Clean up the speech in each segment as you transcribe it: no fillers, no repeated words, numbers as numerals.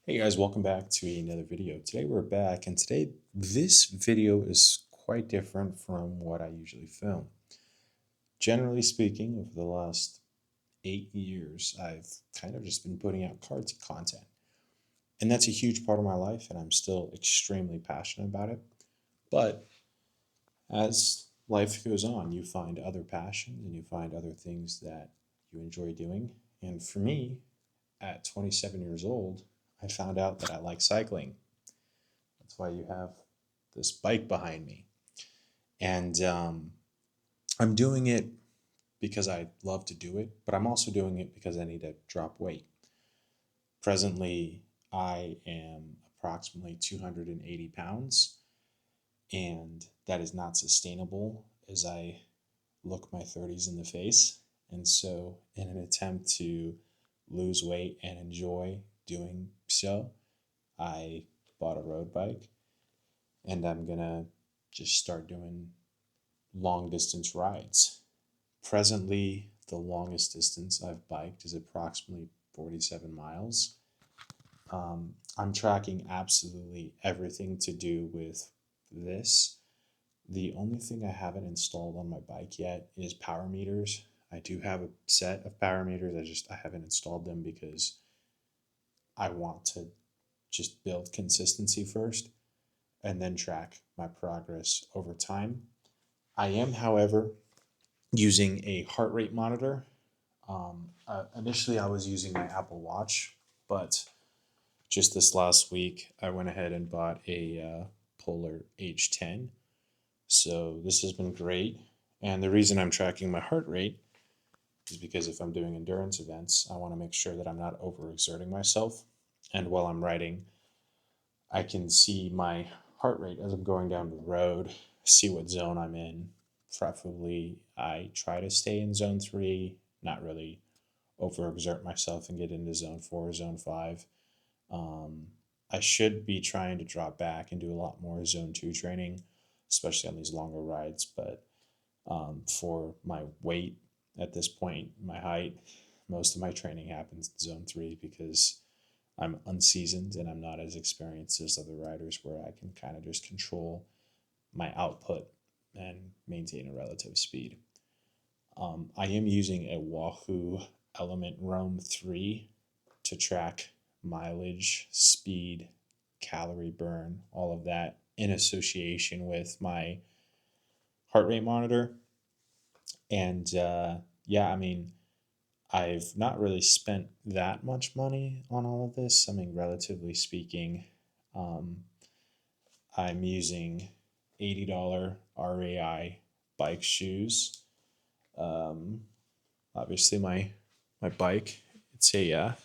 Hey guys, welcome back to another video. Today we're back, and this video is quite different from what I usually film. Generally speaking, over the last 8 years, I've kind of just been putting out cards content. And that's a huge part of my life, and I'm still extremely passionate about it. But as life goes on, you find other passions and you find other things that you enjoy doing. And for me, at 27 years old, I found out that I like cycling. That's why you have this bike behind me. And I'm doing it because I love to do it, but I'm also doing it because I need to drop weight. Presently, I am approximately 280 pounds, and that is not sustainable as I look my 30s in the face. And so, in an attempt to lose weight and enjoy doing so, I bought a road bike and I'm gonna just start doing long distance rides. Presently, the longest distance I've biked is approximately 47 miles. I'm tracking absolutely everything to do with this. The only thing I haven't installed on my bike yet is power meters. I do have a set of power meters. I haven't installed them because I want to just build consistency first and then track my progress over time. I am, however, using a heart rate monitor. Initially, I was using my Apple Watch, but just this last week, I went ahead and bought a Polar H10. So this has been great. And the reason I'm tracking my heart rate is because if I'm doing endurance events, I want to make sure that I'm not overexerting myself. And while I'm riding, I can see my heart rate as I'm going down the road, see what zone I'm in. Preferably, I try to stay in zone 3, not really overexert myself and get into zone 4, zone 5. Um, I should be trying to drop back and do a lot more zone 2 training, especially on these longer rides. But for my weight at this point, my height, most of my training happens in zone 3 because I'm unseasoned and I'm not as experienced as other riders where I can kind of just control my output and maintain a relative speed. I am using a Wahoo Element Roam 3 to track mileage, speed, calorie burn, all of that in association with my heart rate monitor. And yeah, I mean, I've not really spent that much money on all of this. I mean, relatively speaking, um, I'm using $80 RAI bike shoes. Um, Obviously, my bike, it's a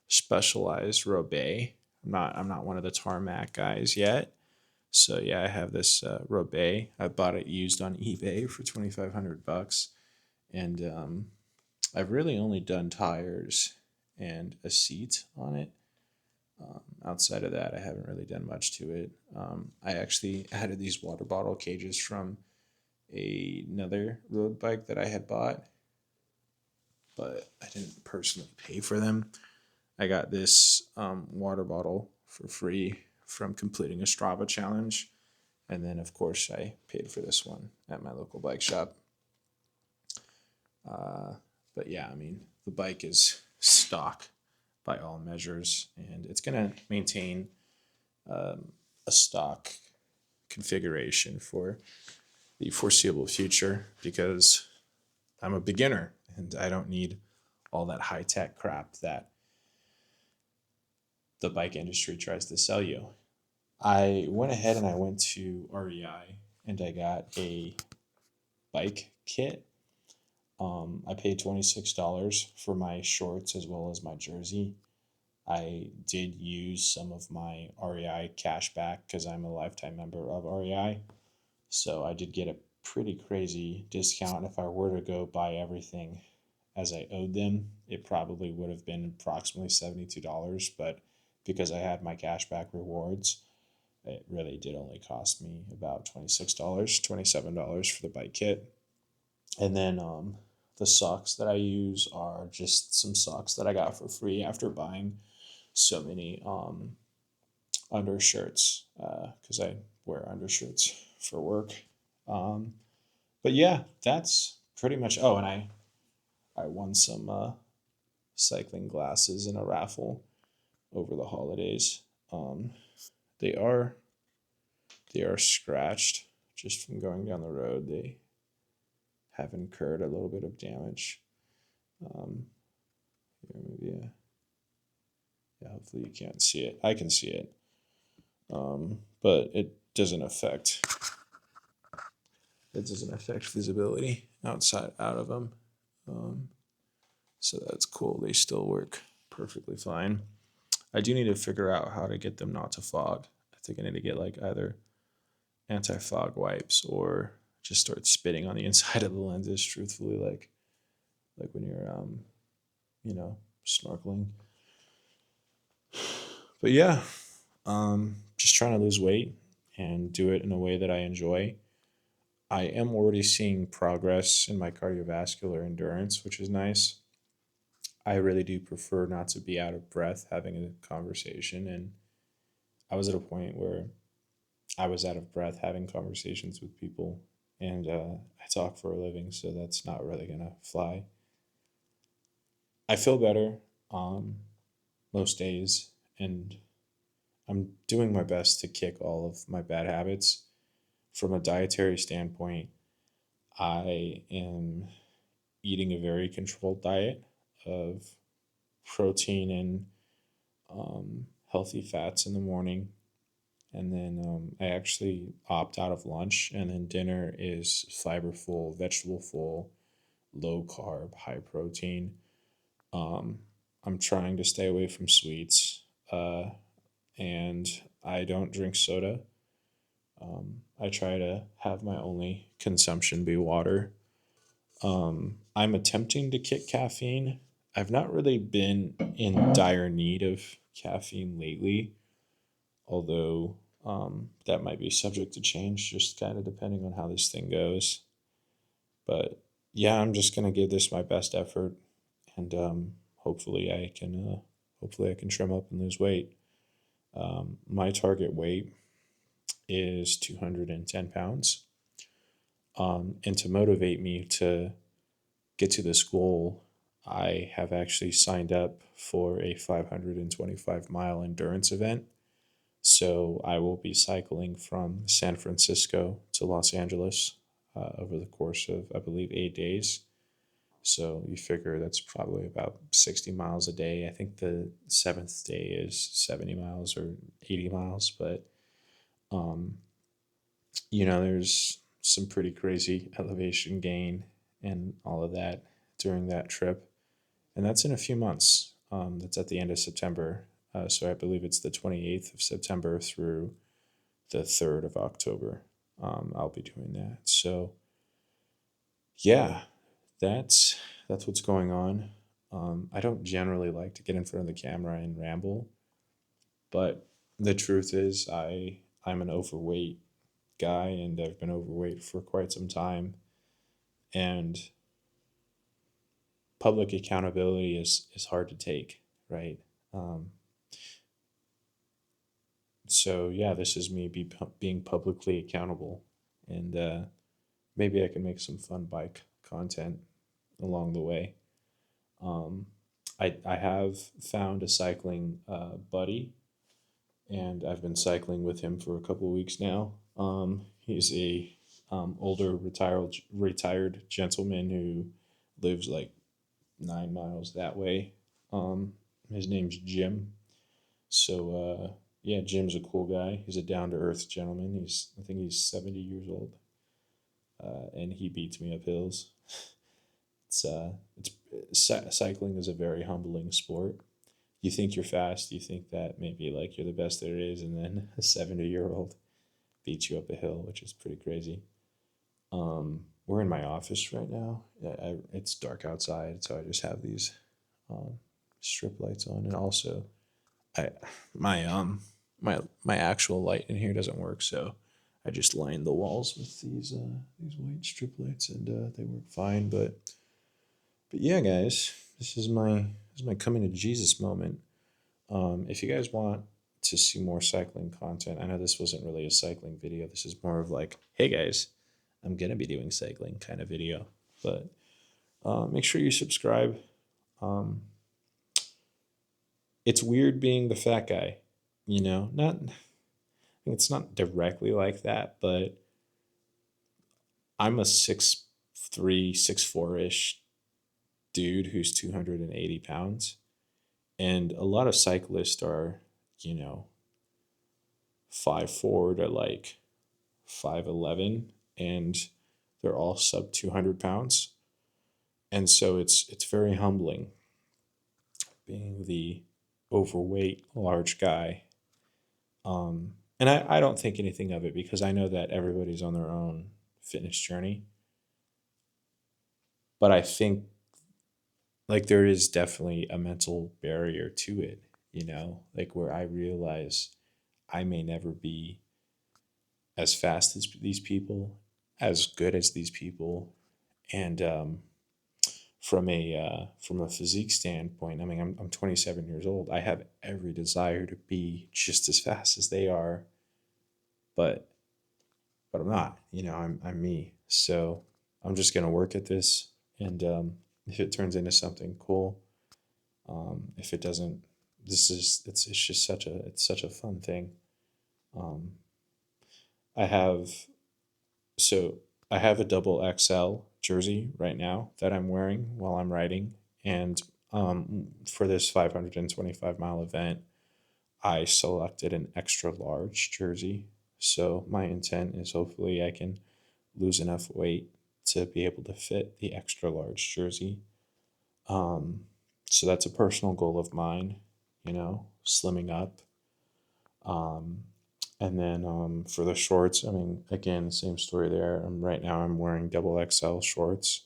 Specialized Roubaix. I'm not one of the tarmac guys yet. So yeah, I have this Roubaix. I bought it used on eBay for 2,500 bucks, and I've really only done tires and a seat on it. Outside of that, I haven't really done much to it. I actually added these water bottle cages from another road bike that I had bought, but I didn't personally pay for them. I got this water bottle for free from completing a Strava challenge. And then, of course, I paid for this one at my local bike shop. Uh, but yeah, I mean, the bike is stock by all measures, and it's going to maintain a stock configuration for the foreseeable future because I'm a beginner and I don't need all that high tech crap that the bike industry tries to sell you. I went ahead and I went to REI and I got a bike kit. I paid $26 for my shorts as well as my jersey. I did use some of my REI cash back because I'm a lifetime member of REI. So I did get a pretty crazy discount. If I were to go buy everything as I owed them, it probably would have been approximately $72. But because I had my cashback rewards, it really did only cost me about $26, $27 for the bike kit. And then the socks that I use are just some socks that I got for free after buying so many undershirts because I wear undershirts for work. Um, but yeah, that's pretty much. Oh, and I won some cycling glasses in a raffle over the holidays. Um, they are they are scratched just from going down the road. They have incurred a little bit of damage. Um, maybe yeah. Hopefully you can't see it. I can see it, but it doesn't affect visibility out of them. Um, so that's cool. They still work perfectly fine. I do need to figure out how to get them not to fog. I think I need to get like either anti-fog wipes or just start spitting on the inside of the lenses. Truthfully, like when you're snorkeling. But yeah, just trying to lose weight and do it in a way that I enjoy. I am already seeing progress in my cardiovascular endurance, which is nice. I really do prefer not to be out of breath having a conversation. And I was at a point where I was out of breath having conversations with people. And I talk for a living, so that's not really going to fly. I feel better most days, and I'm doing my best to kick all of my bad habits. From a dietary standpoint, I am eating a very controlled diet of protein and healthy fats in the morning. And then I actually opt out of lunch, and then dinner is fiber full, vegetable full, low carb, high protein. Um, I'm trying to stay away from sweets, and I don't drink soda. I try to have my only consumption be water. I'm attempting to kick caffeine. I've not really been in dire need of caffeine lately, although that might be subject to change, just kind of depending on how this thing goes. But yeah, I'm just gonna give this my best effort, and hopefully I can trim up and lose weight. My target weight is 210 pounds. And to motivate me to get to this goal, I have actually signed up for a 525-mile endurance event. So I will be cycling from San Francisco to Los Angeles over the course of, I believe, 8 days. So you figure that's probably about 60 miles a day. I think the seventh day is 70 miles or 80 miles, but um, there's some pretty crazy elevation gain and all of that during that trip. And that's in a few months. That's at the end of September. So I believe it's the 28th of September through the 3rd of October. I'll be doing that. So yeah, that's what's going on. I don't generally like to get in front of the camera and ramble, but the truth is I'm an overweight guy, and I've been overweight for quite some time. And public accountability is hard to take, right? Um, so yeah, this is me being publicly accountable, and maybe I can make some fun bike content along the way. Um, I have found a cycling buddy, and I've been cycling with him for a couple of weeks now. He's a older retired gentleman who lives like 9 miles that way. His name's Jim. So yeah, Jim's a cool guy. He's a down to earth gentleman. I think he's 70 years old, and he beats me up hills. Cycling is a very humbling sport. You think you're fast, you think that maybe like you're the best there is, and then a 70-year-old beats you up a hill, which is pretty crazy. We're in my office right now. It's dark outside, so I just have these um, strip lights on, and also I my my actual light in here doesn't work, so I just lined the walls with these white strip lights, and they work fine. But yeah, guys, this is my coming to Jesus moment. If you guys want to see more cycling content, I know this wasn't really a cycling video. This is more of like, hey guys, I'm gonna be doing cycling kind of video. But make sure you subscribe. Um, it's weird being the fat guy, you know. Not, it's not directly like that, but I'm a 6'3", 6'4" ish dude who's 280 pounds, and a lot of cyclists are, you know, 5'4" to like 5'11", and they're all sub 200 pounds. And so it's very humbling being the overweight large guy. And I don't think anything of it because I know that everybody's on their own fitness journey. But I think like there is definitely a mental barrier to it, you know, like where I realize I may never be as fast as these people, as good as these people, and from a physique standpoint, I mean, I'm 27 years old. I have every desire to be just as fast as they are, but I'm not. You know, I'm me. So I'm just gonna work at this, and if it turns into something cool, if it doesn't, it's just such a fun thing. Um, I have so I have a double XL jersey right now that I'm wearing while I'm riding, and for this 525-mile event, I selected an extra large jersey. So my intent is hopefully I can lose enough weight to be able to fit the extra large jersey. Um, so that's a personal goal of mine, you know, slimming up. Um, and then for the shorts, I mean, again, same story there. Right now, I'm wearing double XL shorts,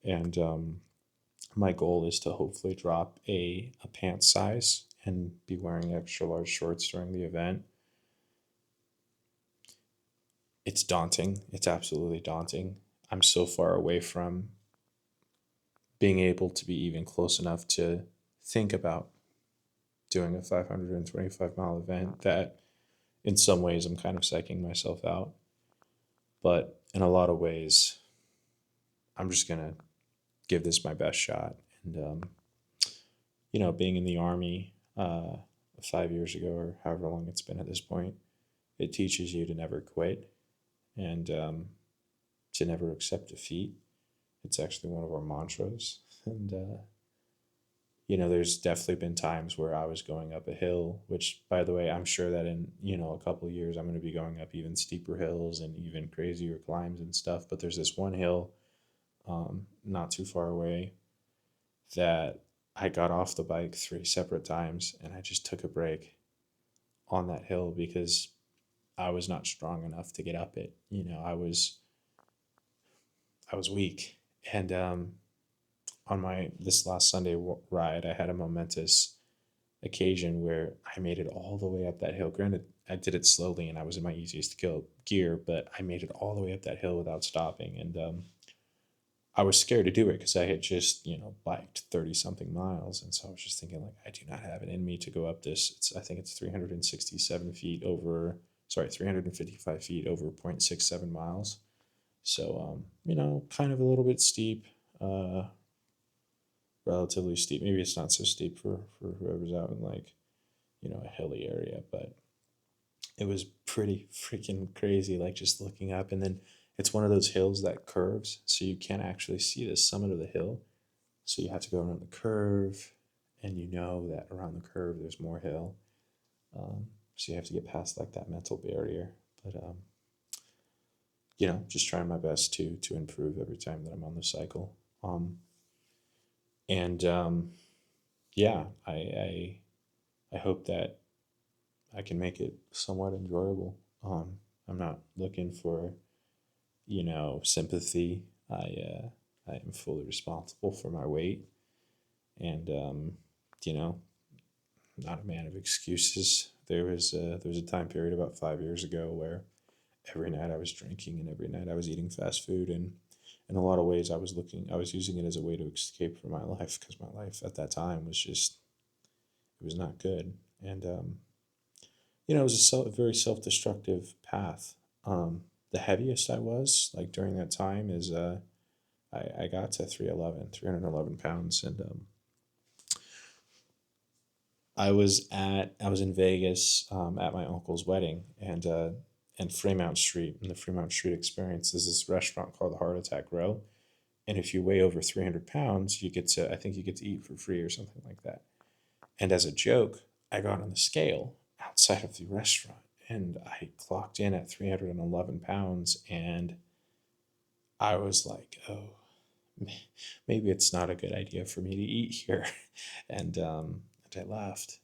and my goal is to hopefully drop a pant size and be wearing extra large shorts during the event. It's daunting. It's absolutely daunting. I'm so far away from being able to be even close enough to think about doing a 525-mile event that in some ways I'm kind of psyching myself out. But in a lot of ways, I'm just going to give this my best shot. And, you know, being in the Army 5 years ago or however long it's been at this point, it teaches you to never quit and to never accept defeat. It's actually one of our mantras. And, you know, there's definitely been times where I was going up a hill, which, by the way, I'm sure that in, you know, a couple of years, I'm going to be going up even steeper hills and even crazier climbs and stuff. But there's this one hill not too far away that I got off the bike 3 separate times and I just took a break on that hill because I was not strong enough to get up it. You know, I was weak. And on my this last Sunday ride, I had a momentous occasion where I made it all the way up that hill. Granted, I did it slowly and I was in my easiest gear, but I made it all the way up that hill without stopping. And I was scared to do it because I had just, you know, biked 30 something miles. And so I was just thinking, like, I do not have it in me to go up this. I think it's 367 feet over, sorry, 355 feet over 0.67 miles. So, you know, kind of a little bit steep, relatively steep. Maybe it's not so steep for whoever's out in like, you know, a hilly area, but it was pretty freaking crazy, like just looking up. And then it's one of those hills that curves, so you can't actually see the summit of the hill. So you have to go around the curve, and you know that around the curve there's more hill. So you have to get past like that mental barrier. But you know, just trying my best to improve every time that I'm on the cycle. And yeah, I hope that I can make it somewhat enjoyable. I'm not looking for, you know, sympathy. I am fully responsible for my weight, and you know, not a man of excuses. There was a time period about 5 years ago where every night I was drinking and every night I was eating fast food, and in a lot of ways I was using it as a way to escape from my life because my life at that time was just It was not good. And, it was a very self-destructive path. The heaviest I was, like, during that time is, I got to 311 pounds. And I was in Vegas at my uncle's wedding, and Fremont Street, and the Fremont Street Experience is this restaurant called the Heart Attack Row. And if you weigh over 300 pounds, I think you get to eat for free or something like that. And as a joke, I got on the scale outside of the restaurant, and I clocked in at 311 pounds. And I was like, oh, maybe it's not a good idea for me to eat here. And I left.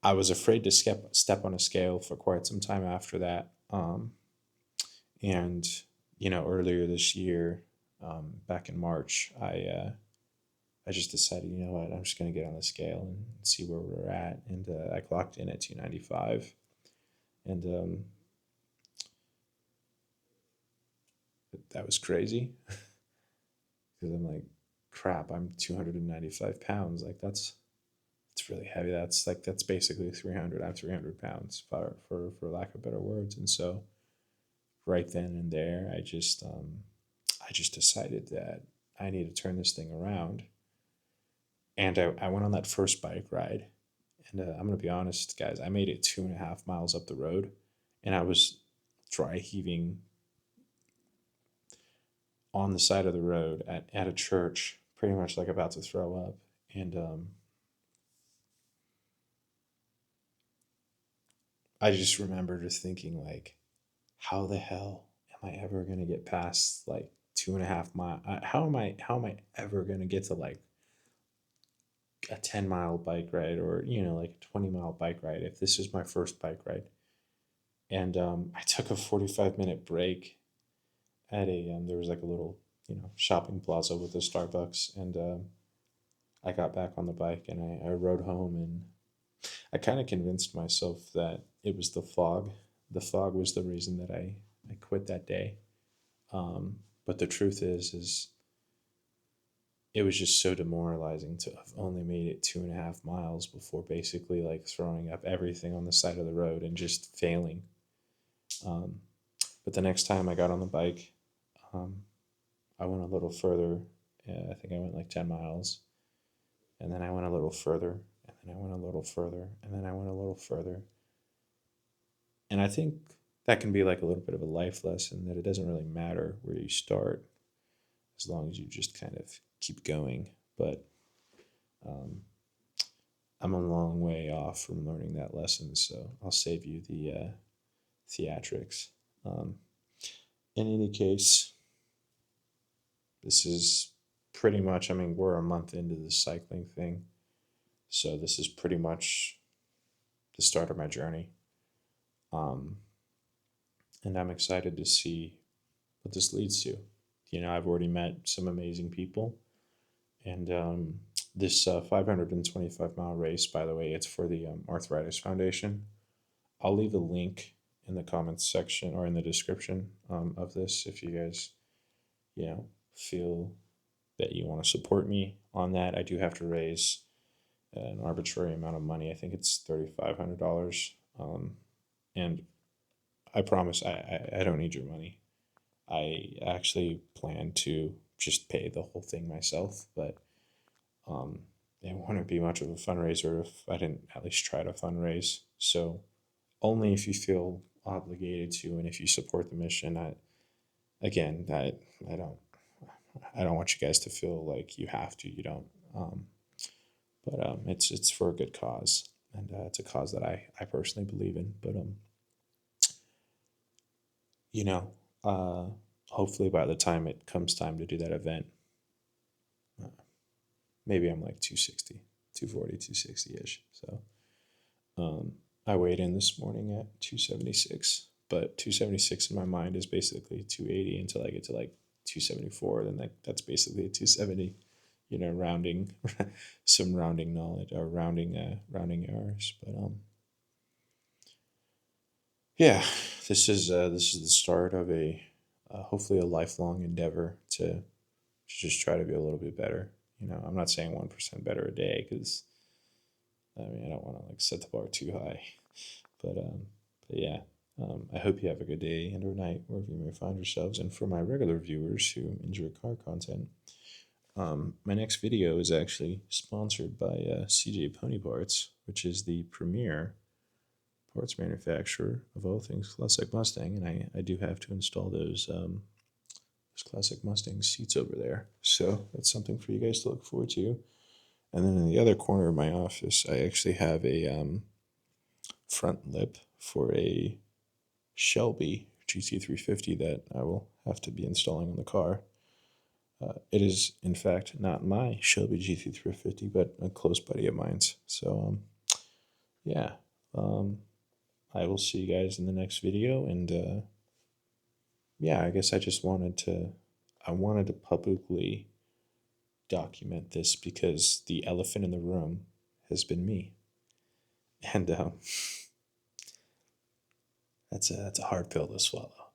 I was afraid to step on a scale for quite some time after that. And earlier this year, back in March, I just decided, you know what, I'm just going to get on the scale and see where we're at. And I clocked in at 295. And that was crazy because I'm like, crap, I'm 295 pounds. Like, it's really heavy. That's basically 300. I'm 300 pounds for lack of better words. And so right then and there, I just decided that I need to turn this thing around. And I went on that first bike ride. And I'm going to be honest, guys, I made it 2.5 miles up the road, and I was dry heaving on the side of the road at a church, pretty much like about to throw up. And I just remember just thinking, like, how the hell am I ever going to get past like 2.5 mile? How am I ever going to get to like a 10-mile bike ride, or like a 20-mile bike ride, if this is my first bike ride? And I took a 45-minute break at there was like a little shopping plaza with a Starbucks. And I got back on the bike, and I rode home. And I kind of convinced myself that it was the fog. The fog was the reason that I quit that day. But the truth is it was just so demoralizing to have only made it 2.5 miles before basically like throwing up everything on the side of the road and just failing. Um, but the next time I got on the bike, um, I went a little further. I think I went like 10 miles. And then I went a little further. And then I went a little further. And then I went a little further. And I think that can be like a little bit of a life lesson, that it doesn't really matter where you start as long as you just kind of keep going. But I'm a long way off from learning that lesson, so I'll save you the theatrics. Um, in any case, this is pretty much, I mean, we're a month into the cycling thing, so this is pretty much the start of my journey. And I'm excited to see what this leads to. I've already met some amazing people. And this 525-mile race, by the way, it's for the Arthritis Foundation. I'll leave a link in the comments section or in the description of this if you guys, feel that you want to support me on that. I do have to raise an arbitrary amount of money. I think it's $3,500. And I promise I don't need your money. I actually plan to just pay the whole thing myself, but it wouldn't be much of a fundraiser if I didn't at least try to fundraise. So only if you feel obligated to, and if you support the mission. I don't want you guys to feel like you have to. You don't. But it's for a good cause, and it's a cause that I personally believe in. But hopefully by the time it comes time to do that event, maybe I'm like 260, 240, 260-ish. So I weighed in this morning at 276, but 276 in my mind is basically 280 until I get to like 274. Then that's basically a 270, rounding, some rounding knowledge or rounding errors. But yeah, this is the start of a hopefully a lifelong endeavor to just try to be a little bit better. I'm not saying 1% better a day because I mean I don't want to like set the bar too high, but yeah. I hope you have a good day and or night wherever you may find yourselves. And for my regular viewers who enjoy car content, my next video is actually sponsored by CJ Pony Parts, which is the premier parts manufacturer of all things classic Mustang, and I do have to install those classic Mustang seats over there. So that's something for you guys to look forward to. And then in the other corner of my office, I actually have a front lip for a Shelby GT350 that I will have to be installing on the car. It is, in fact, not my Shelby GT350, but a close buddy of mine's. So, yeah, I will see you guys in the next video. And yeah, I guess I wanted to publicly document this because the elephant in the room has been me, and that's a hard pill to swallow,